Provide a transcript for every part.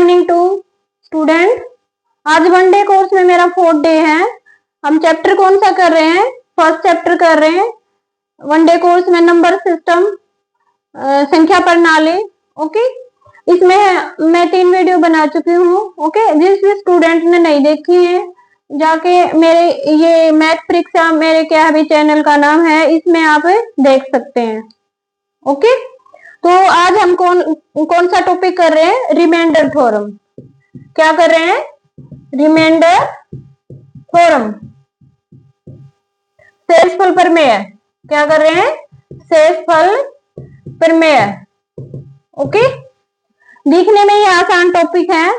Evening to student. आज one day course में मेरा 4th डे है। हम चैप्टर कौन सा कर रहे हैं? फर्स्ट चैप्टर कर रहे हैं वन डे कोर्स में, नंबर सिस्टम, संख्या प्रणाली। ओके, इसमें मैं 3 वीडियो बना चुकी हूँ। ओके, जिस भी स्टूडेंट ने नहीं देखी है जाके मेरे ये मैथ परीक्षा मेरे क्या है चैनल का नाम है, इसमें आप देख सकते हैं। ओके, तो आज हम कौन सा टॉपिक कर रहे हैं? Remainder theorem. क्या कर रहे हैं? रिमाइंडर थ्योरम, शेषफल प्रमेय। क्या कर रहे हैं? शेषफल प्रमेय। ओके, दिखने में ये आसान टॉपिक है।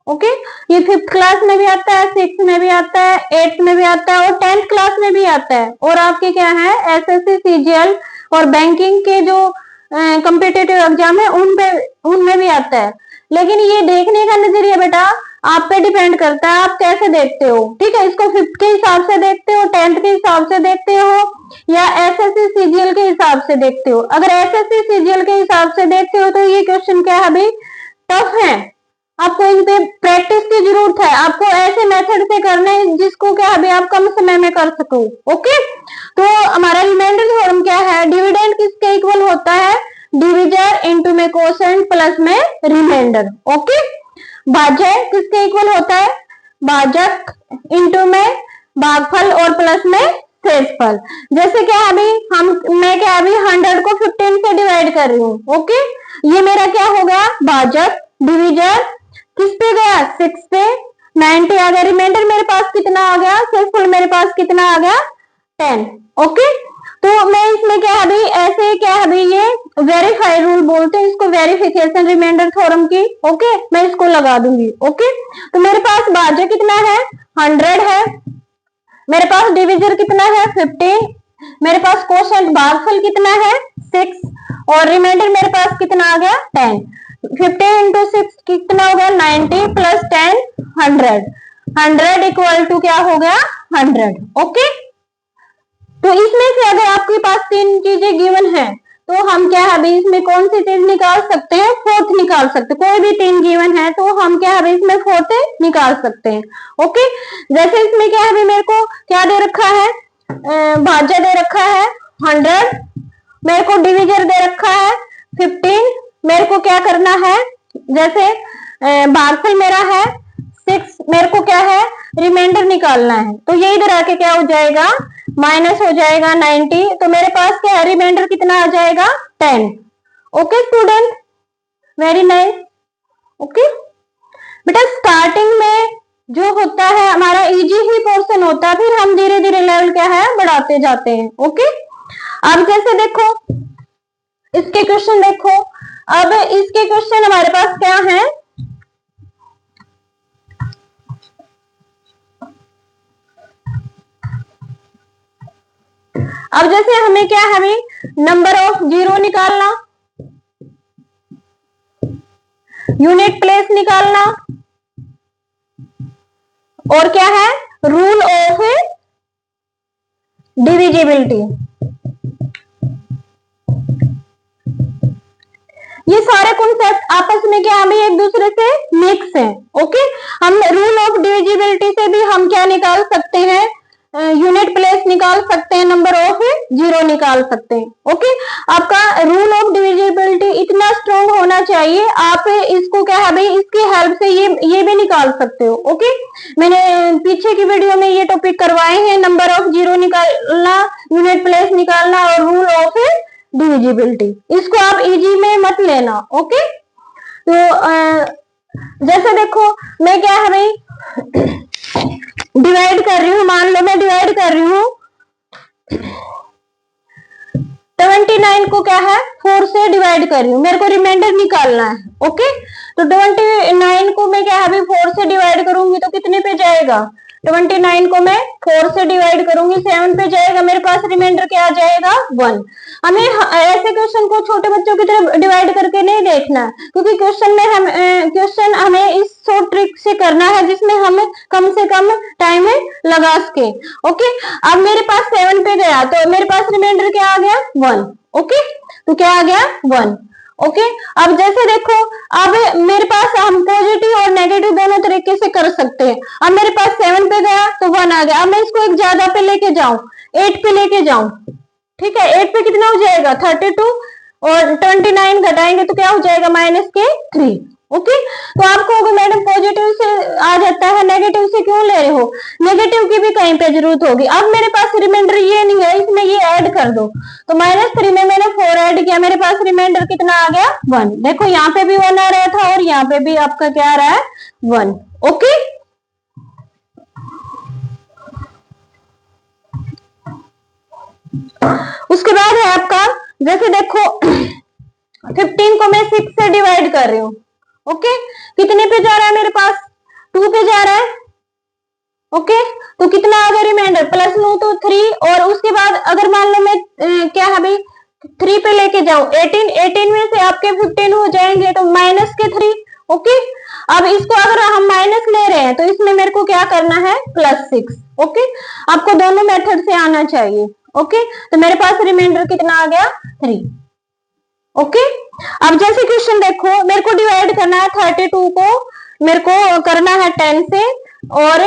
ओके, ये 5th क्लास में भी आता है, 6th में भी आता है, 8th में भी आता है और 10th क्लास में भी आता है। और आपके क्या है एसएससी, सीजीएल और बैंकिंग के जो कॉम्पिटिटिव एग्जाम है उनमें भी आता है। लेकिन ये देखने का नजरिया बेटा आप पे डिपेंड करता है, आप कैसे देखते हो। ठीक है, इसको 5th के हिसाब से देखते हो, 10th के हिसाब से देखते हो या एसएससी सीजीएल के हिसाब से देखते हो। अगर एसएससी सीजीएल के हिसाब से देखते हो तो ये क्वेश्चन क्या है अभी टफ है, आपको इन पे प्रैक्टिस की जरूरत है। आपको ऐसे मेथड से करना है जिसको क्या है आप कम समय में कर सको। ओके, तो हमारा रिमाइंडर थ्योरम क्या है? डिविडेंड किसके इक्वल होता है? डिविजर इनटू में कोसेंट प्लस में रिमाइंडर। ओके, भाज्य किसके इक्वल होता है? भाजक इनटू में भागफल और प्लस में शेषफल। जैसे क्या अभी मैं क्या अभी 100 को 15 से डिवाइड कर रही हूँ। ओके, ये मेरा क्या हो गया? भाजक। डिविजर किस पे गया? 6 पे, 90 आ गया। रिमाइंडर मेरे पास कितना आ गया? शेषफल मेरे पास कितना आ गया? 10। ओके, तो मैं इसमें क्या अभी ऐसे क्या अभी ये वेरीफाई रूल बोलते हैं इसको, वेरिफिकेशन रिमाइंडर थ्योरम की। ओके, मैं इसको लगा दूंगी। ओके, तो मेरे पास भाज्य कितना है? 100 है। मेरे पास डिविजर कितना है? 15। मेरे पास कोशेंट भागफल कितना है? 6 और रिमाइंडर मेरे पास कितना आ गया? 10। 15 इंटू 6 कितना हो गया? 90 प्लस 10 100। 100 इक्वल टू क्या हो गया? 100। ओके, तो इसमें से अगर आपके पास 3 चीजें गिवन है तो हम क्या है इसमें कौन सी चीज निकाल सकते हैं? 4th निकाल सकते हैं। कोई भी 3 गिवन है तो हम क्या है इसमें 4th निकाल सकते हैं। ओके, जैसे इसमें क्या है मेरे को क्या दे रखा है? भाज्य दे रखा है 100, मेरे को डिविजर दे रखा है 15। मेरे को क्या करना है? जैसे भागफल मेरा है 6, मेरे को क्या है रिमाइंडर निकालना है। तो ये इधर आके क्या हो जाएगा? माइनस हो जाएगा 90। तो मेरे पास क्या है रिमाइंडर कितना आ जाएगा? 10। Okay student, very nice. Okay बेटा, स्टार्टिंग में जो होता है हमारा इजी ही पोर्शन होता है, फिर हम धीरे धीरे लेवल क्या है बढ़ाते जाते हैं। ओके, अब जैसे देखो इसके क्वेश्चन देखो। अब इसके क्वेश्चन हमारे पास क्या है? अब जैसे हमें क्या है नंबर ऑफ जीरो निकालना, यूनिट प्लेस निकालना और क्या है रूल ऑफ डिविजिबिलिटी। ये सारे कॉन्सेप्ट आपस में क्या हमें एक दूसरे से मिक्स है। ओके, हम रूल ऑफ डिविजिबिलिटी से भी हम क्या निकाल सकते हैं? यूनिट प्लेस निकाल सकते हैं, नंबर ऑफ जीरो निकाल सकते हैं। ओके, आपका रूल ऑफ डिविजिबिलिटी इतना स्ट्रॉन्ग होना चाहिए, आप इसको क्या है भाई इसकी हेल्प से ये भी निकाल सकते हो। ओके, मैंने पीछे की वीडियो में ये टॉपिक करवाए हैं, नंबर ऑफ जीरो निकालना, यूनिट प्लेस निकालना और रूल ऑफ डिविजिबिलिटी। इसको आप इजी में मत लेना। ओके, तो जैसे देखो मैं क्या है भाई डिवाइड कर रही हूँ, मान लो मैं डिवाइड कर रही हूँ 29 को क्या है 4 से डिवाइड कर रही हूँ, मेरे को रिमाइंडर निकालना है। ओके, तो 29 को मैं क्या है 4 से डिवाइड करूंगी तो कितने पे जाएगा? 29 को मैं 4 से डिवाइड करूंगी 7 पे जाएगा, मेरे पास रिमाइंडर क्या आ जाएगा? 1। हमें ऐसे क्वेश्चन को छोटे बच्चों की तरह डिवाइड करके नहीं देखना, क्योंकि क्वेश्चन हमें इस शॉर्ट ट्रिक से करना है जिसमें हम कम से कम टाइम लगा सके। ओके, अब मेरे पास 7 पे गया तो मेरे पास रिमाइंडर क्या आ गया? 1। ओके, तो क्या आ गया? 1। ओके। अब जैसे देखो, अब मेरे पास हम पॉजिटिव और नेगेटिव दोनों तरीके से कर सकते हैं। अब मेरे पास 7 पे गया तो 1 आ गया। अब मैं इसको एक ज्यादा पे लेके जाऊं, 8 पे लेके जाऊं, ठीक है। 8 पे कितना हो जाएगा 32 और 29 घटाएंगे तो क्या हो जाएगा -3। ओके। तो आपको अगर मैडम पॉजिटिव से आ जाता है, नेगेटिव से क्यों ले रहे हो, नेगेटिव की भी कहीं पे जरूरत होगी। अब मेरे पास रिमाइंडर ये नहीं है, इसमें ये ऐड कर दो, तो -3 में मैंने 4 ऐड किया, मेरे पास रिमाइंडर कितना आ गया 1। देखो यहाँ पे भी 1 आ रहा था और यहाँ पे भी आपका क्या आ रहा है 1। ओके। उसके बाद है आपका, जैसे देखो 15 को मैं 6 से डिवाइड कर रही हूँ। ओके। कितने पे जा रहा है मेरे पास 2 पे जा रहा है। ओके। तो कितना आ गया रिमाइंडर प्लस 9 तो 3। और उसके बाद अगर मान लो मैं क्या है भाई 3 पे लेके जाऊं 18 में से आपके 15 हो जाएंगे तो -3। ओके। अब इसको अगर हम माइनस ले रहे हैं तो इसमें मेरे को क्या करना है +6। ओके। आपको दोनों मेथड से आना चाहिए। ओके। तो मेरे पास रिमाइंडर कितना आ गया 3। ओके। अब जैसे क्वेश्चन देखो, मेरे को डिवाइड करना है 32 को, मेरे को करना है 10 से, और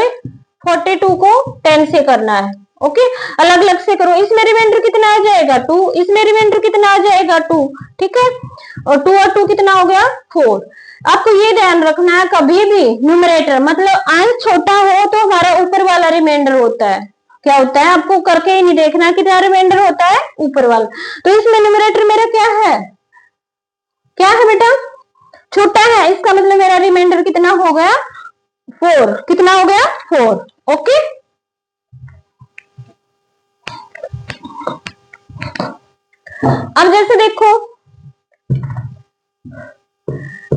42 को 10 से करना है। ओके। अलग अलग से करो। इसमें रिमाइंडर कितना आ जाएगा 2, इसमें रिमाइंडर कितना आ जाएगा 2। ठीक है। और 2 और 2 कितना हो गया 4। आपको ये ध्यान रखना है कभी भी न्यूमरेटर मतलब अंश छोटा हो तो हमारा ऊपर वाला रिमाइंडर होता है। क्या होता है आपको करके ही नहीं देखना कितना रिमाइंडर होता है ऊपर वाला। तो इसमें न्यूमरेटर मेरा क्या है, क्या है बेटा छोटा है, इसका मतलब मेरा रिमाइंडर कितना हो गया 4। कितना हो गया 4। ओके। अब जैसे देखो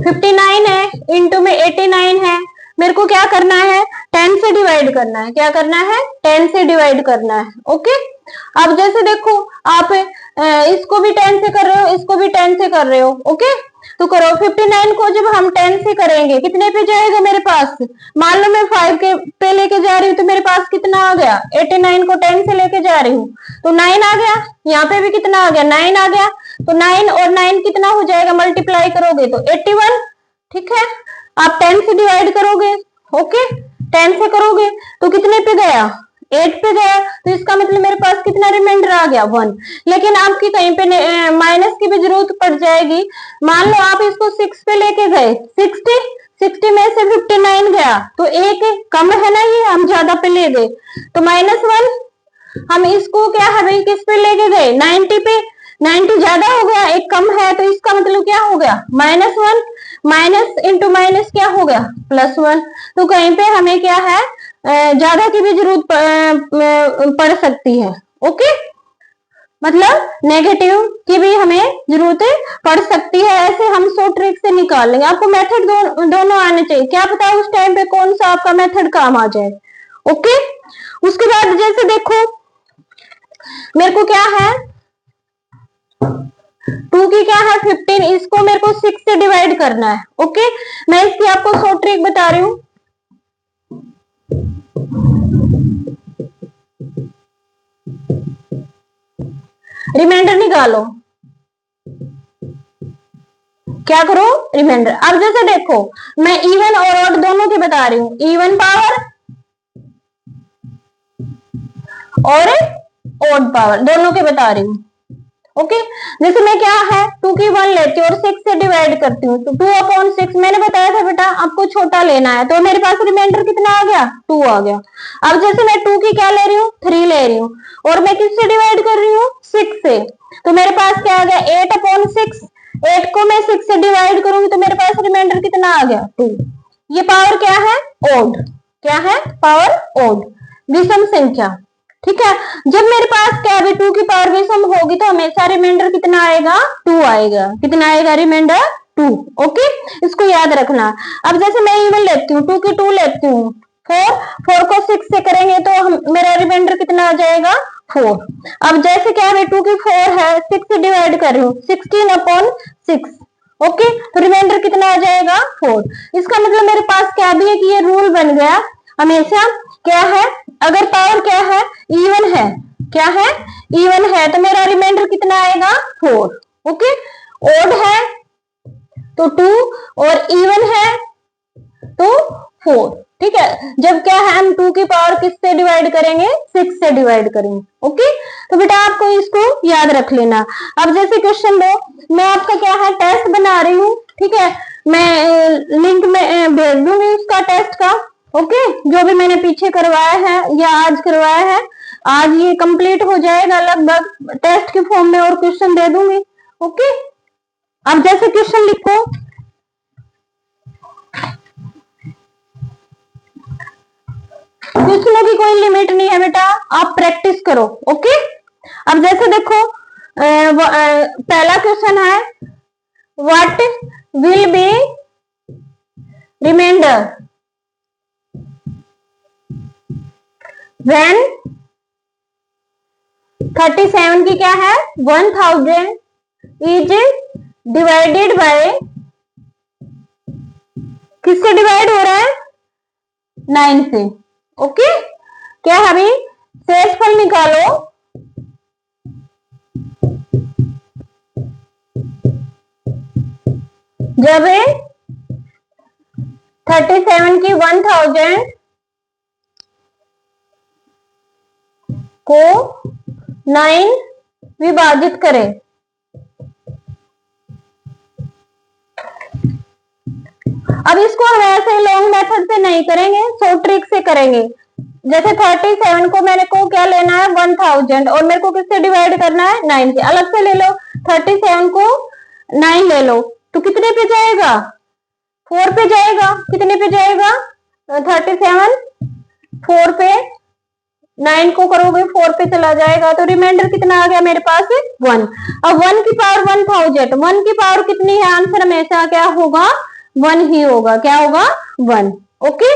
59 है इंटू में 89 है, मेरे को क्या करना है 10 से डिवाइड करना है। क्या करना है 10 से डिवाइड करना है। ओके। अब जैसे देखो आप इसको भी 10 से कर रहे हो, इसको भी 10 से कर रहे हो। ओके। तो करो 59 को जब हम 10 से करेंगे कितने पे जाएगा मेरे पास, मान लो मैं 5 के पे लेके जा रही हूँ तो मेरे पास कितना आ गया 89 को 10 से लेके जा रही हूँ तो 9 आ गया। यहाँ पे भी कितना आ गया 9 आ गया। तो 9 और 9 कितना हो जाएगा मल्टीप्लाई करोगे तो 81। ठीक है। आप 10 से डिवाइड करोगे। ओके। 10 से करोगे तो कितने पे गया 8 पे गया। तो इसका मतलब मेरे पास कितना रिमाइंडर आ गया 1। लेकिन आपकी कहीं पे माइनस की भी जरूरत पड़ जाएगी। मान लो आप इसको 6 पे लेके गए 60 में से 59 गया तो एक कम है ना, ये हम ज्यादा पे ले गए तो -1। हम इसको क्या है भाई किस पे लेके गए 90 पे, 90 ज्यादा हो गया एक कम है तो इसका मतलब क्या हो गया -1। माइनस इंटू माइनस क्या हो गया +1। तो कहीं पे हमें क्या है ज्यादा की भी जरूरत पड़ सकती है। ओके। मतलब नेगेटिव की भी हमें जरूरत पड़ सकती है। ऐसे हम 100 ट्रिक से निकाल लेंगे। आपको मेथड दोनों आने चाहिए, क्या पता उस टाइम पे कौन सा आपका मेथड काम आ जाए। ओके। उसके बाद जैसे देखो मेरे को क्या है 2 की क्या है 15, इसको मेरे को 6 से डिवाइड करना है। ओके। मैं इसकी आपको 100 ट्रिक बता रही हूँ। रिमाइंडर निकालो, क्या करो रिमाइंडर। अब जैसे देखो मैं इवन और ऑड दोनों के बता रही हूँ, इवन पावर और ऑड पावर दोनों के बता रही हूँ। ओके। जैसे मैं क्या है 2 की 1 लेती हूँ और 6 से डिवाइड करती हूँ तो 2/6 मैंने बताया था बेटा आपको छोटा लेना है। तो मेरे पास रिमाइंडर कितना आ गया 2 आ गया। अब जैसे मैं 2 की क्या ले रही हूँ 3 ले रही हूँ और मैं किससे डिवाइड कर रही हूँ 6 से, तो मेरे पास क्या आ गया 8/6। 8 को मैं 6 से डिवाइड करूंगी तो मेरे पास रिमाइंडर कितना आ गया 2। ये पावर क्या है ओड, क्या है पावर ओड विषम संख्या। ठीक है। जब मेरे पास क्या है 2 की पावर विषम होगी तो हमेशा रिमाइंडर कितना आएगा 2 आएगा। कितना आएगा रिमाइंडर 2। ओके। इसको याद रखना। अब जैसे मैं इवन लेती हूँ 2 की 2 लेती हूँ 4 को 6 से करेंगे तो मेरा रिमाइंडर कितना आ जाएगा 4। अब जैसे क्या है 2 की 4 है 6 से डिवाइड कर रही हूँ 16/6। ओके। तो रिमाइंडर कितना आ जाएगा 4। इसका मतलब मेरे पास क्या भी है कि ये रूल बन गया हमेशा क्या है अगर पावर क्या है इवन है, क्या है इवन है तो मेरा रिमाइंडर कितना आएगा 4। ओके। ओड है तो 2 और इवन है तो 4। ठीक है, जब क्या है हम 2 की पावर किससे डिवाइड करेंगे, 6 से डिवाइड करेंगे। ओके, तो बेटा आपको इसको याद रख लेना। अब जैसे क्वेश्चन दो, मैं आपका क्या है टेस्ट बना रही हूँ, ठीक है, मैं लिंक में भेज दूंगी उसका टेस्ट का। ओके, जो भी मैंने पीछे करवाया है या आज करवाया है, आज ये कंप्लीट हो जाएगा लगभग, टेस्ट के फॉर्म में और क्वेश्चन दे दूंगी। ओके, अब जैसे क्वेश्चन लिखो, क्वेश्चनों की कोई लिमिट नहीं है बेटा, आप प्रैक्टिस करो। ओके, अब जैसे देखो पहला क्वेश्चन है, what will be remainder when 37 की क्या है 1000 इज डिवाइडेड बाय, किससे डिवाइड हो रहा है, 9 से। ओके, क्या अभी शेषफल निकालो, जब 37 की 1000 को 9 विभाजित करें। अब इसको हम ऐसे लॉन्ग मेथड से नहीं करेंगे, शॉर्ट ट्रिक से करेंगे। जैसे 37 को मेरे को क्या लेना है 1000 और मेरे को किससे डिवाइड करना है 9 से, अलग से ले लो। 37 को 9 ले लो तो कितने पे जाएगा 4 पे जाएगा, कितने पे जाएगा 37 4 पे, 9 को करोगे 4 पे चला जाएगा, तो रिमाइंडर कितना आ गया मेरे पास 1। अब 1 की पावर 1000, 1 की पावर कितनी है, आंसर हमेशा क्या होगा 1 ही होगा, क्या होगा 1। ओके,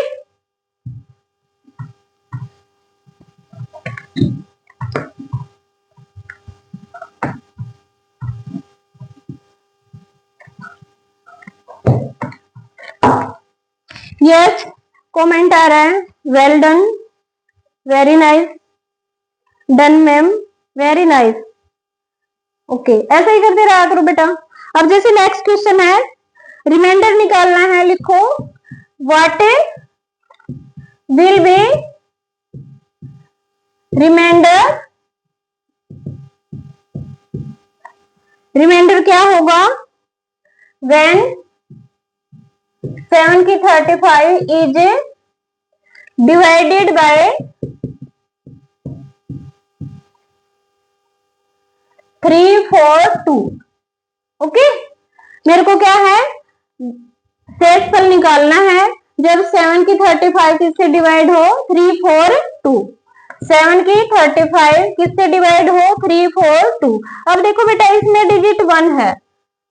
यस कमेंट आ रहा है, well done, very nice, done ma'am, very nice. Okay, ऐसा ही करते रहा करो बेटा। अब जैसे नेक्स्ट क्वेश्चन है, रिमाइंडर निकालना है, लिखो what will be remainder, remainder क्या होगा व्हेन 7 की 35 इज डिवाइडेड बाय 3 4 2। ओके, मेरे को क्या है शेषफल निकालना है, जब 7 की 35 किससे डिवाइड हो 3 4 2। 7 की 35 किससे डिवाइड हो 3 4 2। अब देखो बेटा इसमें डिजिट 1 है।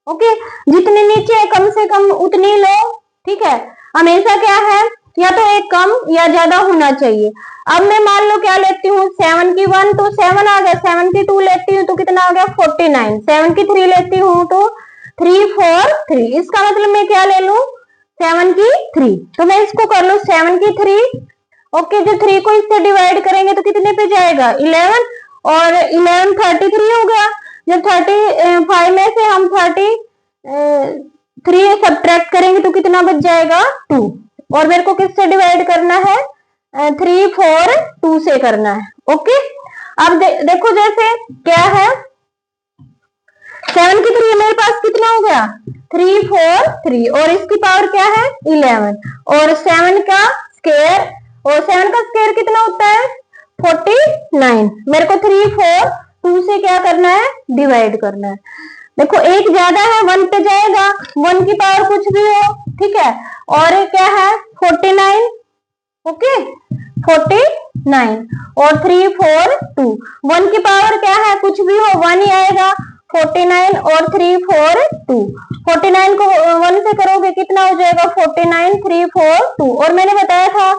ओके, जितने नीचे है कम से कम उतनी लो, ठीक है, हमेशा क्या है या तो एक कम या ज्यादा होना चाहिए। अब मैं मान लो क्या लेती हूँ 7 की 1 तो 7 आ गया, 7 की 2 लेती हूँ तो कितना आ गया 49, 7 की 3 लेती हूँ तो 3 4 3, इसका मतलब मैं क्या ले लू 7 की 3, तो मैं इसको कर लू 7 की 3। ओके, जो 3 को इससे डिवाइड करेंगे तो कितने पे जाएगा 11, और 11 33 हो गया। जब 35 में से हम 33 सब्ट्रैक्ट करेंगे तो कितना बच जाएगा 2, और मेरे को किससे डिवाइड करना है 3 4 2 से करना है। ओके, अब देखो जैसे क्या है 7 की 3 मेरे पास कितना हो गया 3 4 3, और इसकी पावर क्या है 11, और 7 का स्क्वायर, और 7 का स्क्वायर कितना होता है 49। मेरे को 3 4 2 से क्या करना है डिवाइड करना है। देखो एक ज्यादा है 1 पे जाएगा, 1 की पावर कुछ भी हो, ठीक है, और क्या है 49। ओके, 49 और 3 4 2, 1 की पावर क्या है कुछ भी हो 1 ही आएगा, 49 और 3 4 2। 49 को 1 से करोगे कितना हो जाएगा 49 3 4 2। और मैंने बताया था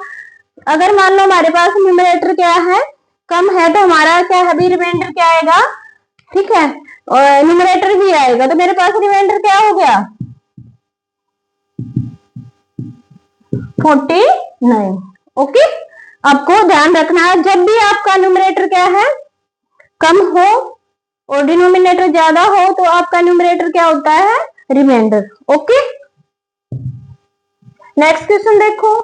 अगर मान लो हमारे पास न्यूमरेटर क्या है कम है तो हमारा क्या है अभी रिमाइंडर क्या आएगा, ठीक है, और न्यूमरेटर भी आएगा, तो मेरे पास रिमाइंडर क्या हो गया 49। ओके, आपको ध्यान रखना है जब भी आपका न्यूमरेटर क्या है कम हो और डिनोमिनेटर ज्यादा हो तो आपका न्यूमरेटर क्या होता है रिमाइंडर। ओके, नेक्स्ट क्वेश्चन देखो।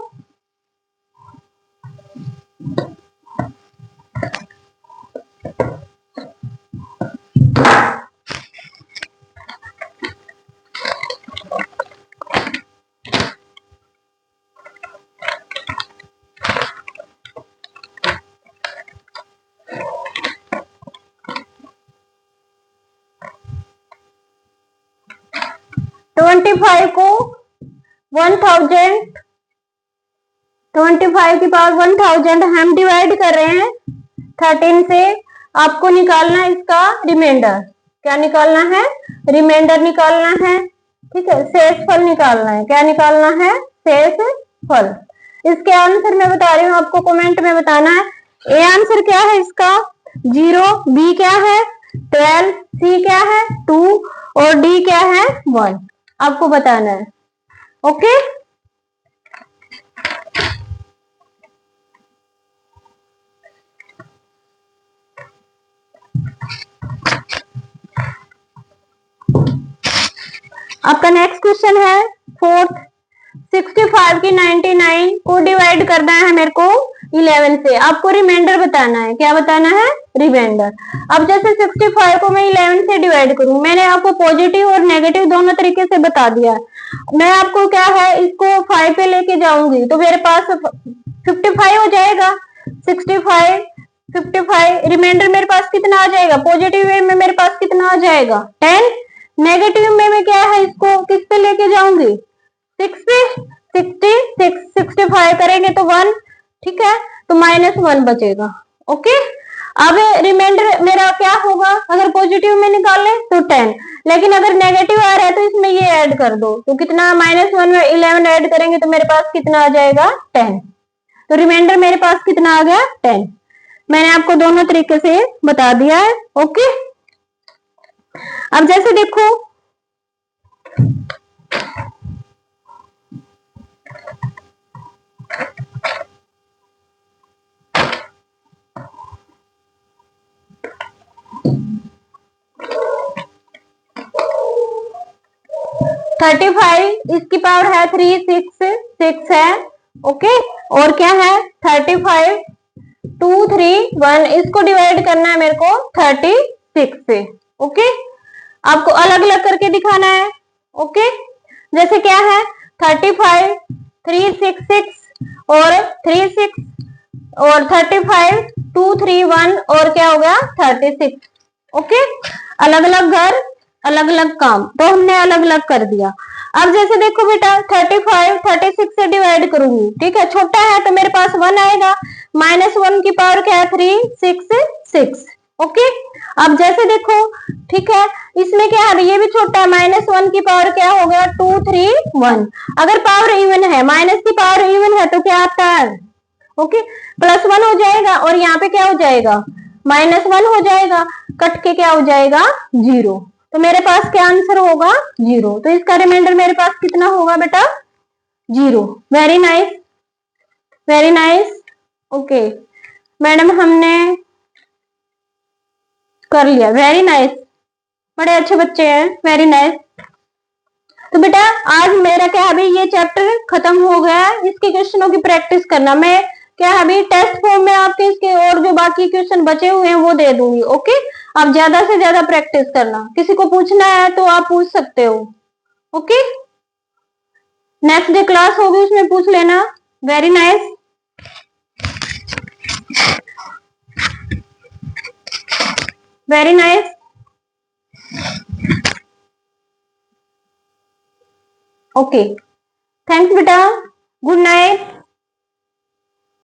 ट्वेंटी फाइव को 1000, 25 की पावर 1000 हम डिवाइड कर रहे हैं 13 से। आपको निकालना है इसका रिमाइंडर। क्या निकालना है? रिमाइंडर निकालना है। ठीक है, शेषफल निकालना है। क्या निकालना है? शेषफल। इसके आंसर मैं बता रही हूँ, आपको कमेंट में बताना है। ए आंसर क्या है इसका? 0, बी क्या है? 12, सी क्या है? 2 और डी क्या है? 1। आपको बताना है। ओके, आपका नेक्स्ट क्वेश्चन है फोर्थ। 65 की 99 को डिवाइड करना है मेरे को 11 से। आपको रिमाइंडर बताना है। क्या बताना है? रिमाइंडर। अब जैसे 65 को मैं 11 से डिवाइड करूं, मैंने आपको पॉजिटिव और नेगेटिव दोनों तरीके से बता दिया। मैं आपको क्या है, इसको 5 पे लेके जाऊंगी तो मेरे पास 55 हो जाएगा। 65, 55, रिमाइंडर मेरे पास कितना आ जाएगा? पॉजिटिव वे में मेरे पास कितना आ जाएगा? 10। नेगेटिव में मैं क्या है, इसको किस पे लेके जाऊंगी? 6 पे। 66, 65 करेंगे तो 1। ठीक है, तो -1 बचेगा। ओके, अब रिमाइंडर मेरा क्या होगा? अगर पॉजिटिव में निकाल ले तो 10, लेकिन अगर नेगेटिव आ रहा है तो इसमें ये ऐड कर दो। तो कितना? -1 में 11 ऐड करेंगे तो मेरे पास कितना आ जाएगा? 10। तो रिमाइंडर मेरे पास कितना आ गया? 10। मैंने आपको दोनों तरीके से बता दिया है। ओके, अब जैसे देखो, थर्टी फाइव इसकी पावर है 3, 6 है। ओके, और क्या है? 35, 2, 3, 1, इसको डिवाइड करना है मेरे को 36 से। ओके, आपको अलग अलग करके दिखाना है। ओके, जैसे क्या है? 35, 3, 6, 6 और 3, 6 और 35, 2, 3, 1 और क्या हो गया? 36। ओके, अलग अलग घर, अलग अलग काम, तो हमने अलग अलग कर दिया। अब जैसे देखो बेटा, 35 36 से डिवाइड करूंगी। ठीक है, छोटा है तो मेरे पास 1 आएगा। -1 की पावर क्या है? 3, 6, 6। ओके, अब जैसे देखो, ठीक है, इसमें क्या है? ये भी छोटा है। -1 की पावर क्या हो गया? 2, 3, 1। अगर पावर इवन है, माइनस की पावर इवन है तो क्या आता है? ओके, +1 हो जाएगा और यहाँ पे क्या हो जाएगा? -1 हो जाएगा। कट के क्या हो जाएगा? 0। तो मेरे पास क्या आंसर होगा? 0। तो इसका रिमाइंडर मेरे पास कितना होगा बेटा? 0। Very nice, very nice. Okay madam, हमने कर लिया। वेरी नाइस, बड़े अच्छे बच्चे हैं। Very nice. तो बेटा आज मेरा क्या है, अभी ये चैप्टर खत्म हो गया है। इसके क्वेश्चनों की प्रैक्टिस करना। मैं क्या है, अभी टेस्ट फॉर्म में आपके इसके और जो बाकी क्वेश्चन बचे हुए हैं वो दे दूंगी। ओके, आप ज्यादा से ज्यादा प्रैक्टिस करना। किसी को पूछना है तो आप पूछ सकते हो। ओके, नेक्स्ट डे क्लास होगी, उसमें पूछ लेना। Very nice. Very nice. Okay, thanks बेटा। Good night.